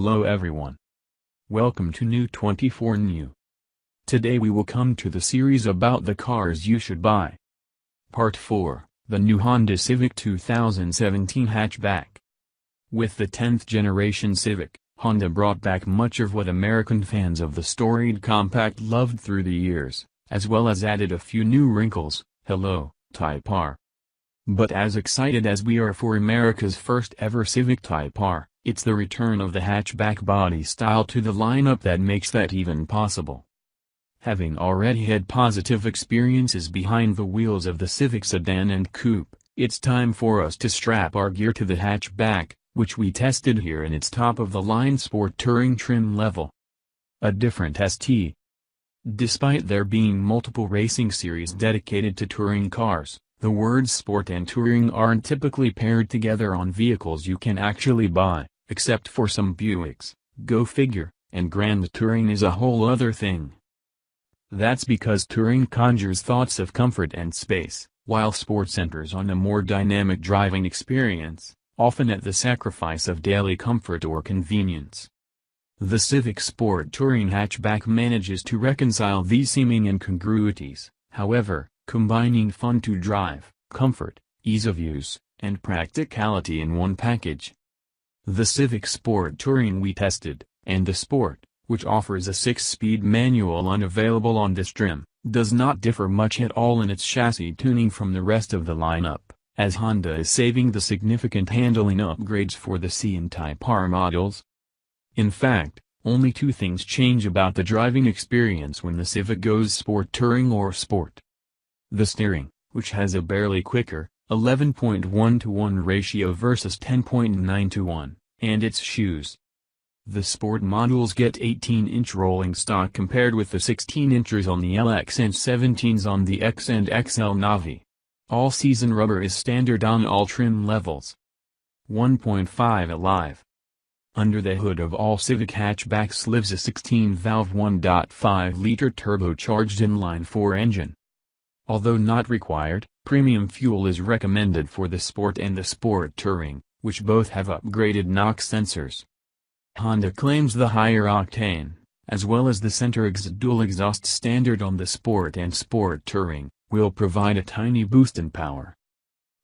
Hello everyone. Welcome to New 24 New. Today we will come to the series about the cars you should buy. Part 4, the new Honda Civic 2017 hatchback. With the 10th generation Civic, Honda brought back much of what American fans of the storied compact loved through the years, as well as added a few new wrinkles. Hello, Type R. But as excited as we are for America's first ever Civic Type R, it's the return of the hatchback body style to the lineup that makes that even possible. Having already had positive experiences behind the wheels of the Civic sedan and coupe, it's time for us to strap our gear to the hatchback, which we tested here in its top-of-the-line sport touring trim level. A different ST. Despite there being multiple racing series dedicated to touring cars, the words sport and touring aren't typically paired together on vehicles you can actually buy, except for some Buicks, go figure, and Grand Touring is a whole other thing. That's because touring conjures thoughts of comfort and space, while sport centers on a more dynamic driving experience, often at the sacrifice of daily comfort or convenience. The Civic Sport Touring Hatchback manages to reconcile these seeming incongruities, however, combining fun to drive, comfort, ease of use, and practicality in one package. The Civic Sport Touring we tested, and the Sport, which offers a 6-speed manual unavailable on this trim, does not differ much at all in its chassis tuning from the rest of the lineup, as Honda is saving the significant handling upgrades for the C and Type R models. In fact, only two things change about the driving experience when the Civic goes Sport Touring or Sport. The steering, which has a barely quicker, 11.1:1 ratio versus 10.9:1, and its shoes. The Sport models get 18-inch rolling stock compared with the 16 inches on the LX and 17s on the X and XL Navi. All-season rubber is standard on all trim levels. 1.5 Alive. Under the hood of all Civic hatchbacks lives a 16-valve 1.5-liter turbocharged inline-4 engine. Although not required, premium fuel is recommended for the Sport and the Sport Touring, which both have upgraded NOx sensors. Honda claims the higher octane, as well as the center exit dual exhaust standard on the Sport and Sport Touring, will provide a tiny boost in power.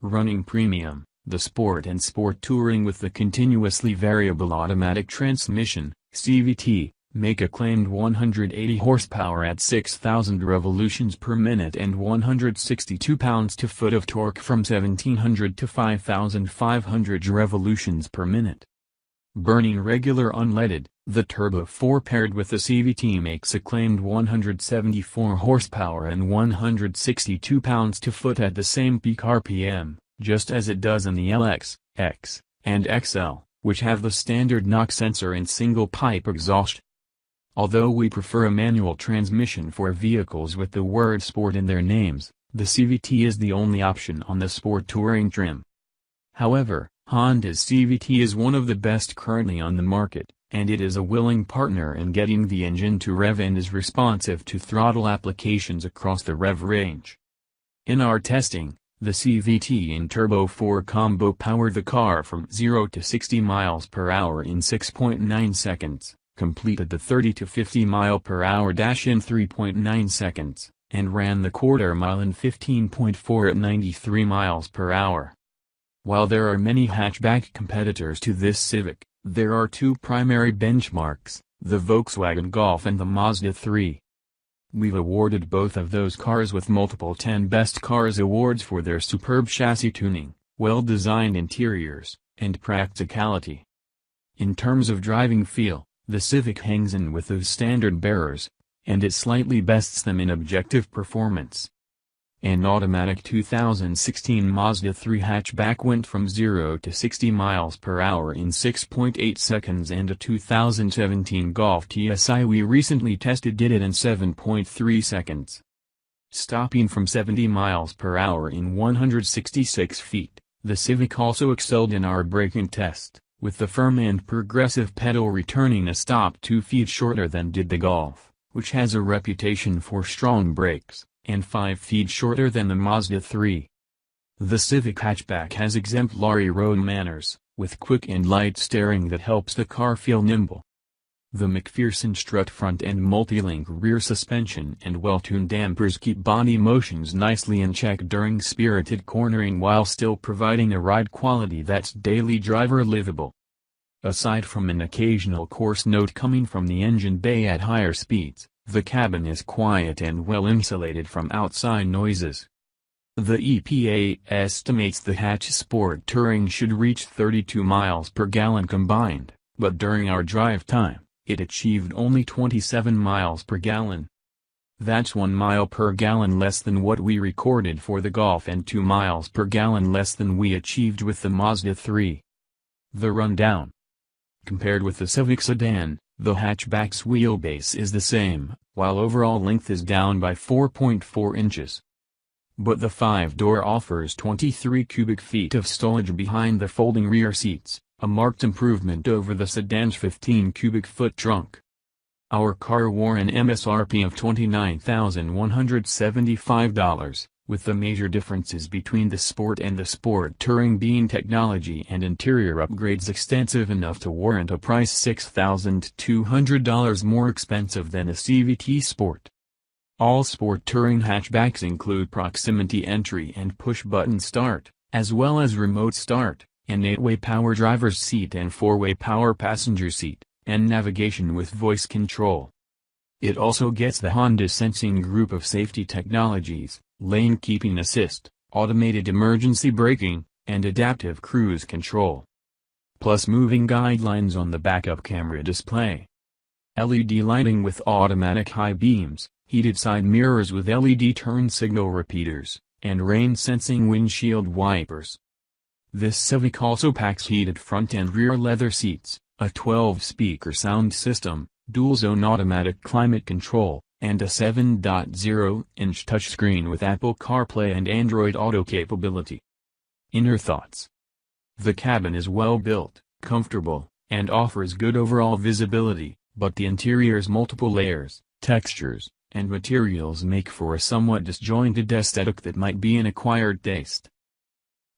Running premium, the Sport and Sport Touring with the continuously variable automatic transmission, CVT, make a claimed 180 horsepower at 6,000 revolutions per minute and 162 pounds-to-foot of torque from 1,700 to 5,500 revolutions per minute. Burning regular unleaded, the Turbo 4 paired with the CVT makes a claimed 174 horsepower and 162 pounds-to-foot at the same peak RPM, just as it does in the LX, X, and XL, which have the standard NOx sensor and single-pipe exhaust. Although we prefer a manual transmission for vehicles with the word Sport in their names, the CVT is the only option on the Sport Touring trim. However, Honda's CVT is one of the best currently on the market, and it is a willing partner in getting the engine to rev and is responsive to throttle applications across the rev range. In our testing, the CVT and Turbo 4 combo powered the car from 0 to 60 miles per hour in 6.9 seconds. Completed the 30 to 50 mile per hour dash in 3.9 seconds, and ran the quarter mile in 15.4 at 93 miles per hour. While there are many hatchback competitors to this Civic, there are two primary benchmarks, the Volkswagen Golf and the Mazda 3. We've awarded both of those cars with multiple 10 Best Cars awards for their superb chassis tuning, well-designed interiors, and practicality. In terms of driving feel, the Civic hangs in with those standard bearers, and it slightly bests them in objective performance. An automatic 2016 Mazda 3 hatchback went from 0 to 60 miles per hour in 6.8 seconds, and a 2017 Golf TSI we recently tested did it in 7.3 seconds. Stopping from 70 miles per hour in 166 feet, the Civic also excelled in our braking test, with the firm and progressive pedal returning a stop 2 feet shorter than did the Golf, which has a reputation for strong brakes, and 5 feet shorter than the Mazda 3. The Civic hatchback has exemplary road manners, with quick and light steering that helps the car feel nimble. The McPherson strut front and multi-link rear suspension and well-tuned dampers keep body motions nicely in check during spirited cornering while still providing a ride quality that's daily driver livable. Aside from an occasional coarse note coming from the engine bay at higher speeds, the cabin is quiet and well insulated from outside noises. The EPA estimates the hatch Sport Touring should reach 32 miles per gallon combined, but during our drive time, it achieved only 27 miles per gallon. That's 1 mile per gallon less than what we recorded for the Golf and 2 miles per gallon less than we achieved with the Mazda 3. The rundown. Compared with the Civic sedan, the hatchback's wheelbase is the same, while overall length is down by 4.4 inches. But the 5-door offers 23 cubic feet of stowage behind the folding rear seats, a marked improvement over the sedan's 15 cubic foot trunk. Our car wore an MSRP of $29,175, with the major differences between the Sport and the Sport Touring being technology and interior upgrades extensive enough to warrant a price $6,200 more expensive than a CVT Sport. All Sport Touring hatchbacks include proximity entry and push-button start, as well as remote start, an 8-way power driver's seat and 4-way power passenger seat, and navigation with voice control. It also gets the Honda Sensing group of safety technologies, lane keeping assist, automated emergency braking, and adaptive cruise control. Plus moving guidelines on the backup camera display. LED lighting with automatic high beams, heated side mirrors with LED turn signal repeaters, and rain-sensing windshield wipers. This Civic also packs heated front and rear leather seats, a 12-speaker sound system, dual-zone automatic climate control, and a 7.0-inch touchscreen with Apple CarPlay and Android Auto capability. Inner thoughts. The cabin is well built, comfortable, and offers good overall visibility, but the interior's multiple layers, textures, and materials make for a somewhat disjointed aesthetic that might be an acquired taste.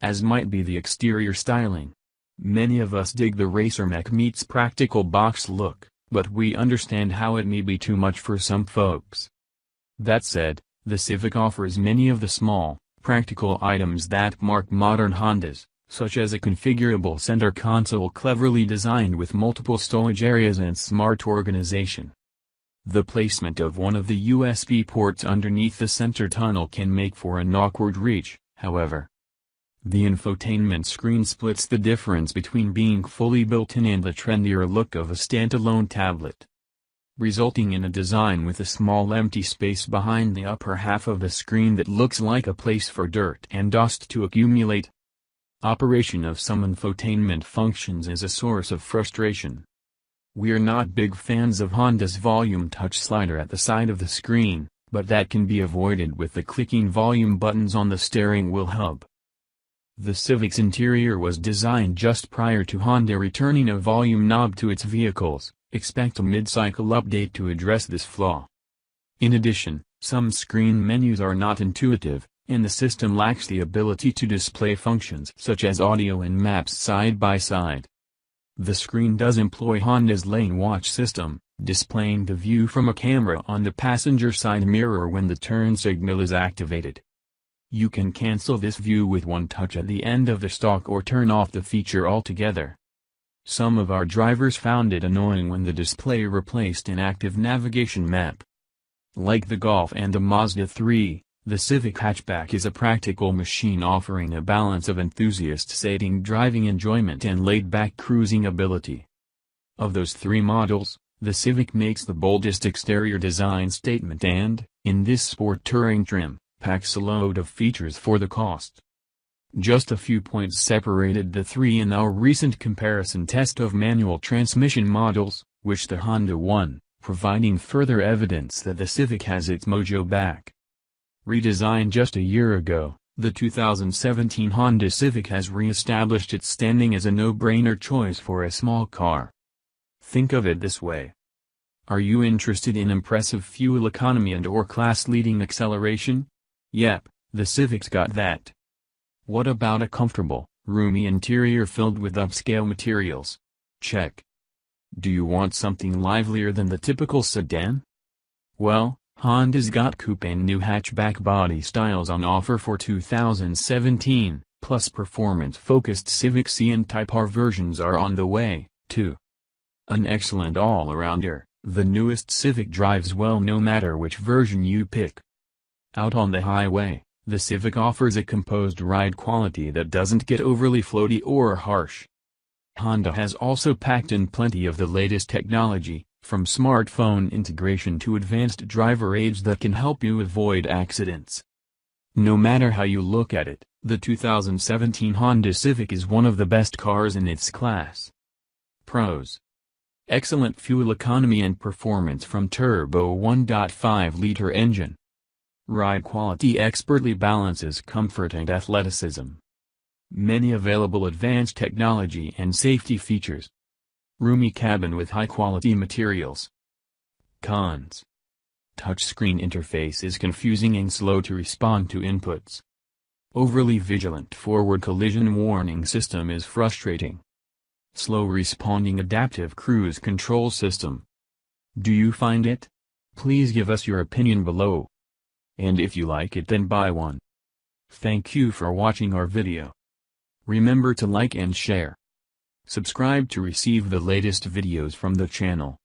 As might be the exterior styling. Many of us dig the racer mech meets practical box look, but we understand how it may be too much for some folks. That said, the Civic offers many of the small, practical items that mark modern Hondas, such as a configurable center console cleverly designed with multiple storage areas and smart organization. The placement of one of the USB ports underneath the center tunnel can make for an awkward reach, however. The infotainment screen splits the difference between being fully built-in and the trendier look of a standalone tablet, resulting in a design with a small empty space behind the upper half of the screen that looks like a place for dirt and dust to accumulate. Operation of some infotainment functions is a source of frustration. We're not big fans of Honda's volume touch slider at the side of the screen, but that can be avoided with the clicking volume buttons on the steering wheel hub. The Civic's interior was designed just prior to Honda returning a volume knob to its vehicles. Expect a mid-cycle update to address this flaw. In addition, some screen menus are not intuitive, and the system lacks the ability to display functions such as audio and maps side by side. The screen does employ Honda's lane watch system, displaying the view from a camera on the passenger side mirror when the turn signal is activated. You can cancel this view with one touch at the end of the stalk or turn off the feature altogether. Some of our drivers found it annoying when the display replaced an active navigation map. Like the Golf and the Mazda 3, the Civic Hatchback is a practical machine offering a balance of enthusiast-sating driving enjoyment and laid-back cruising ability. Of those three models, the Civic makes the boldest exterior design statement and, in this Sport Touring trim, packs a load of features for the cost. Just a few points separated the three in our recent comparison test of manual transmission models, which the Honda won, providing further evidence that the Civic has its mojo back. Redesigned just a year ago, the 2017 Honda Civic has re-established its standing as a no-brainer choice for a small car. Think of it this way. Are you interested in impressive fuel economy and/or class-leading acceleration? Yep, the Civic's got that. What about a comfortable, Roomy interior filled with upscale materials. Check. Do you want something livelier than the typical sedan? Well, Honda's got coupe and new hatchback body styles on offer for 2017, plus performance-focused Civic C and Type R versions are on the way, too. An excellent all-arounder, the newest Civic drives well no matter which version you pick. Out on the highway, the Civic offers a composed ride quality that doesn't get overly floaty or harsh. Honda has also packed in plenty of the latest technology, from smartphone integration to advanced driver aids that can help you avoid accidents. No matter how you look at it, the 2017 Honda Civic is one of the best cars in its class. Pros: excellent fuel economy and performance from turbo 1.5-liter engine. Ride quality expertly balances comfort and athleticism. Many available advanced technology and safety features. Roomy cabin with high-quality materials. Cons: touchscreen interface is confusing and slow to respond to inputs. Overly vigilant forward collision warning system is frustrating. Slow responding adaptive cruise control system. Do you find it? Please give us your opinion below. And if you like it, then buy one. Thank you for watching our video. Remember to like and share. Subscribe to receive the latest videos from the channel.